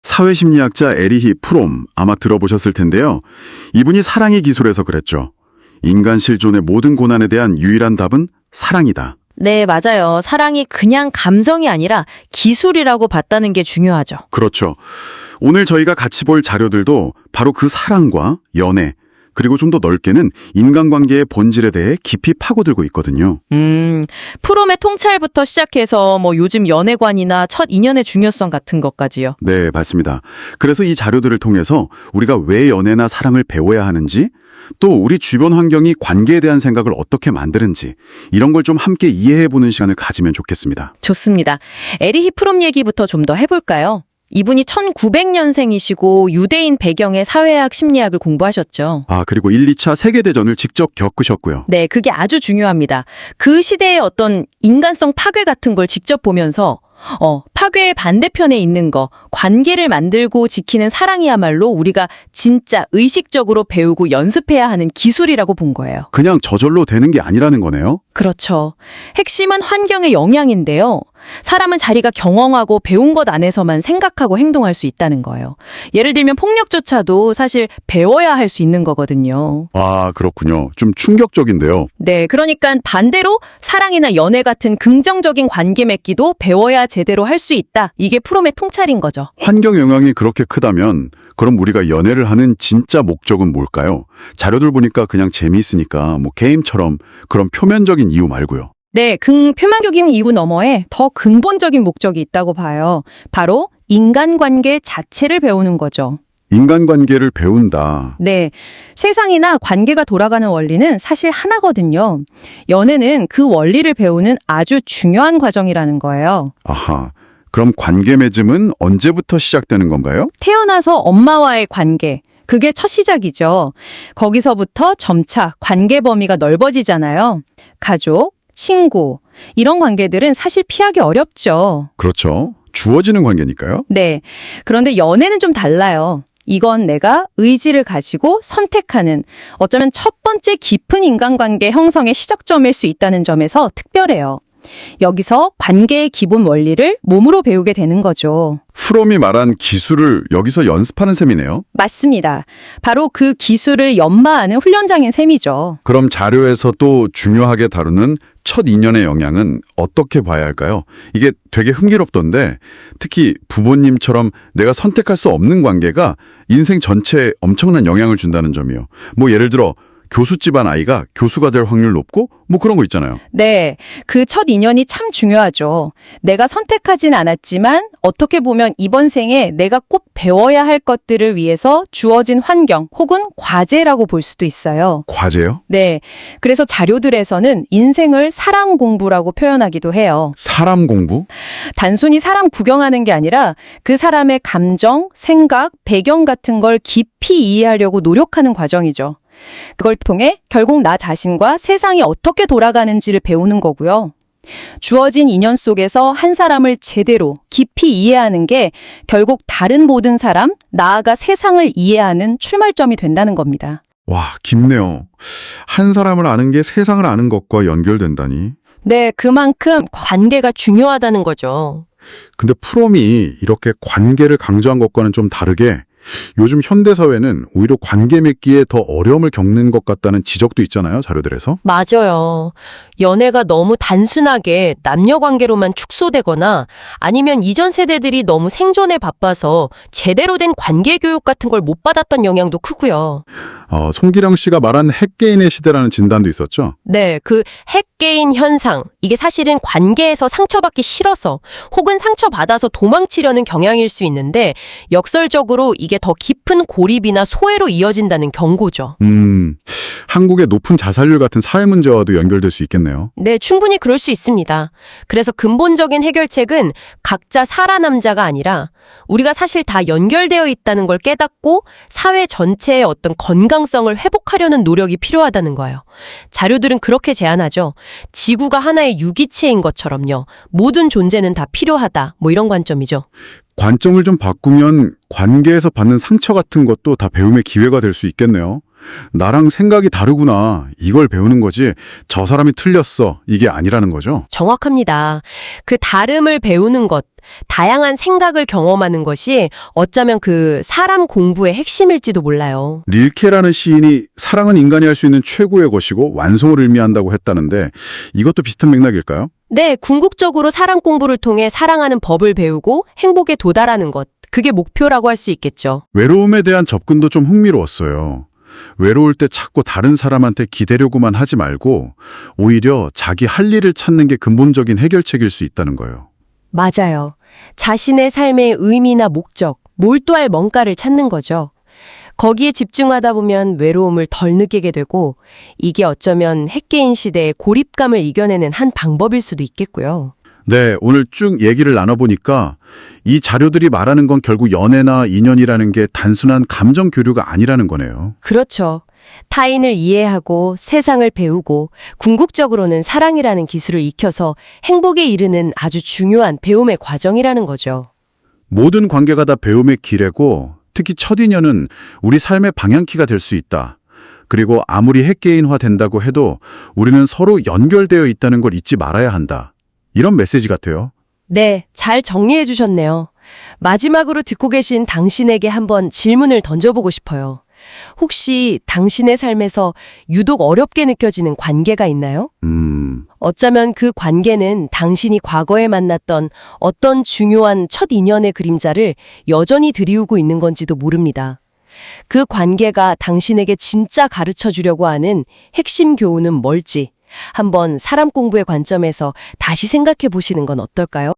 사회심리학자 에리히 프롬 아마 들어보셨을 텐데요. 이분이 사랑의 기술에서 그랬죠. 인간 실존의 모든 고난에 대한 유일한 답은 사랑이다. 네, 맞아요. 사랑이 그냥 감정이 아니라 기술이라고 봤다는 게 중요하죠. 그렇죠. 오늘 저희가 같이 볼 자료들도 바로 그 사랑과 연애, 그리고 좀 더 넓게는 인간관계의 본질에 대해 깊이 파고들고 있거든요. 프롬의 통찰부터 시작해서 요즘 연애관이나 첫 인연의 중요성 같은 것까지요. 네, 맞습니다. 그래서 이 자료들을 통해서 우리가 왜 연애나 사랑을 배워야 하는지, 또 우리 주변 환경이 관계에 대한 생각을 어떻게 만드는지 이런 걸 좀 함께 이해해보는 시간을 가지면 좋겠습니다. 좋습니다. 에리히 프롬 얘기부터 좀 더 해볼까요? 이분이 1900년생이시고 유대인 배경의 사회학 심리학을 공부하셨죠. 그리고 1, 2차 세계대전을 직접 겪으셨고요. 네, 그게 아주 중요합니다. 그 시대의 어떤 인간성 파괴 같은 걸 직접 보면서 파괴의 반대편에 있는 거, 관계를 만들고 지키는 사랑이야말로 우리가 진짜 의식적으로 배우고 연습해야 하는 기술이라고 본 거예요. 그냥 저절로 되는 게 아니라는 거네요. 그렇죠. 핵심은 환경의 영향인데요. 사람은 자기가 경험하고 배운 것 안에서만 생각하고 행동할 수 있다는 거예요. 예를 들면 폭력조차도 사실 배워야 할 수 있는 거거든요. 그렇군요. 좀 충격적인데요. 네, 그러니까 반대로 사랑이나 연애 같은 긍정적인 관계 맺기도 배워야 제대로 할 수 있다. 이게 프롬의 통찰인 거죠. 환경 영향이 그렇게 크다면 그럼 우리가 연애를 하는 진짜 목적은 뭘까요? 자료들 보니까 그냥 재미있으니까 게임처럼 그런 표면적인 이유 말고요. 네, 표면적인 이유 너머에 더 근본적인 목적이 있다고 봐요. 바로 인간관계 자체를 배우는 거죠. 인간관계를 배운다. 네, 세상이나 관계가 돌아가는 원리는 사실 하나거든요. 연애는 그 원리를 배우는 아주 중요한 과정이라는 거예요. 아하, 그럼 관계 맺음은 언제부터 시작되는 건가요? 태어나서 엄마와의 관계, 그게 첫 시작이죠. 거기서부터 점차 관계 범위가 넓어지잖아요. 가족, 친구, 이런 관계들은 사실 피하기 어렵죠. 그렇죠. 주어지는 관계니까요. 네, 그런데 연애는 좀 달라요. 이건 내가 의지를 가지고 선택하는, 어쩌면 첫 번째 깊은 인간관계 형성의 시작점일 수 있다는 점에서 특별해요. 여기서 관계의 기본 원리를 몸으로 배우게 되는 거죠. 프롬이 말한 기술을 여기서 연습하는 셈이네요. 맞습니다. 바로 그 기술을 연마하는 훈련장인 셈이죠. 그럼 자료에서 또 중요하게 다루는 첫 인연의 영향은 어떻게 봐야 할까요? 이게 되게 흥미롭던데 특히 부모님처럼 내가 선택할 수 없는 관계가 인생 전체에 엄청난 영향을 준다는 점이요. 예를 들어 교수 집안 아이가 교수가 될 확률 높고 그런 거 있잖아요. 네, 그 첫 인연이 참 중요하죠. 내가 선택하진 않았지만 어떻게 보면 이번 생에 내가 꼭 배워야 할 것들을 위해서 주어진 환경 혹은 과제라고 볼 수도 있어요. 과제요? 네, 그래서 자료들에서는 인생을 사람 공부라고 표현하기도 해요. 사람 공부? 단순히 사람 구경하는 게 아니라 그 사람의 감정, 생각, 배경 같은 걸 깊이 이해하려고 노력하는 과정이죠. 그걸 통해 결국 나 자신과 세상이 어떻게 돌아가는지를 배우는 거고요. 주어진 인연 속에서 한 사람을 제대로 깊이 이해하는 게 결국 다른 모든 사람, 나아가 세상을 이해하는 출발점이 된다는 겁니다. 와, 깊네요. 한 사람을 아는 게 세상을 아는 것과 연결된다니. 네, 그만큼 관계가 중요하다는 거죠. 근데 프롬이 이렇게 관계를 강조한 것과는 좀 다르게 요즘 현대사회는 오히려 관계 맺기에 더 어려움을 겪는 것 같다는 지적도 있잖아요, 자료들에서. 맞아요. 연애가 너무 단순하게 남녀 관계로만 축소되거나 아니면 이전 세대들이 너무 생존에 바빠서 제대로 된 관계 교육 같은 걸 못 받았던 영향도 크고요. 송기령 씨가 말한 핵개인의 시대라는 진단도 있었죠? 네, 그 핵개인 현상, 이게 사실은 관계에서 상처받기 싫어서 혹은 상처받아서 도망치려는 경향일 수 있는데 역설적으로 이게 더 깊은 고립이나 소외로 이어진다는 경고죠. 한국의 높은 자살률 같은 사회 문제와도 연결될 수 있겠네요. 네, 충분히 그럴 수 있습니다. 그래서 근본적인 해결책은 각자 살아남자가 아니라 우리가 사실 다 연결되어 있다는 걸 깨닫고 사회 전체의 어떤 건강성을 회복하려는 노력이 필요하다는 거예요. 자료들은 그렇게 제안하죠. 지구가 하나의 유기체인 것처럼요. 모든 존재는 다 필요하다. 이런 관점이죠. 관점을 좀 바꾸면 관계에서 받는 상처 같은 것도 다 배움의 기회가 될 수 있겠네요. 나랑 생각이 다르구나. 이걸 배우는 거지. 저 사람이 틀렸어. 이게 아니라는 거죠. 정확합니다. 그 다름을 배우는 것, 다양한 생각을 경험하는 것이 어쩌면 그 사람 공부의 핵심일지도 몰라요. 릴케라는 시인이 사랑은 인간이 할 수 있는 최고의 것이고 완성을 의미한다고 했다는데 이것도 비슷한 맥락일까요? 네, 궁극적으로 사랑 공부를 통해 사랑하는 법을 배우고 행복에 도달하는 것, 그게 목표라고 할 수 있겠죠. 외로움에 대한 접근도 좀 흥미로웠어요. 외로울 때 자꾸 다른 사람한테 기대려고만 하지 말고 오히려 자기 할 일을 찾는 게 근본적인 해결책일 수 있다는 거예요. 맞아요. 자신의 삶의 의미나 목적, 몰두할 뭔가를 찾는 거죠. 거기에 집중하다 보면 외로움을 덜 느끼게 되고 이게 어쩌면 핵개인 시대의 고립감을 이겨내는 한 방법일 수도 있겠고요. 네, 오늘 쭉 얘기를 나눠보니까 이 자료들이 말하는 건 결국 연애나 인연이라는 게 단순한 감정 교류가 아니라는 거네요. 그렇죠. 타인을 이해하고 세상을 배우고 궁극적으로는 사랑이라는 기술을 익혀서 행복에 이르는 아주 중요한 배움의 과정이라는 거죠. 모든 관계가 다 배움의 기회고 특히 첫 인연은 우리 삶의 방향키가 될 수 있다. 그리고 아무리 핵개인화 된다고 해도 우리는 서로 연결되어 있다는 걸 잊지 말아야 한다. 이런 메시지 같아요. 네, 잘 정리해 주셨네요. 마지막으로 듣고 계신 당신에게 한번 질문을 던져보고 싶어요. 혹시 당신의 삶에서 유독 어렵게 느껴지는 관계가 있나요? 어쩌면 그 관계는 당신이 과거에 만났던 어떤 중요한 첫 인연의 그림자를 여전히 드리우고 있는 건지도 모릅니다. 그 관계가 당신에게 진짜 가르쳐 주려고 하는 핵심 교훈은 뭘지 한번 사람 공부의 관점에서 다시 생각해 보시는 건 어떨까요?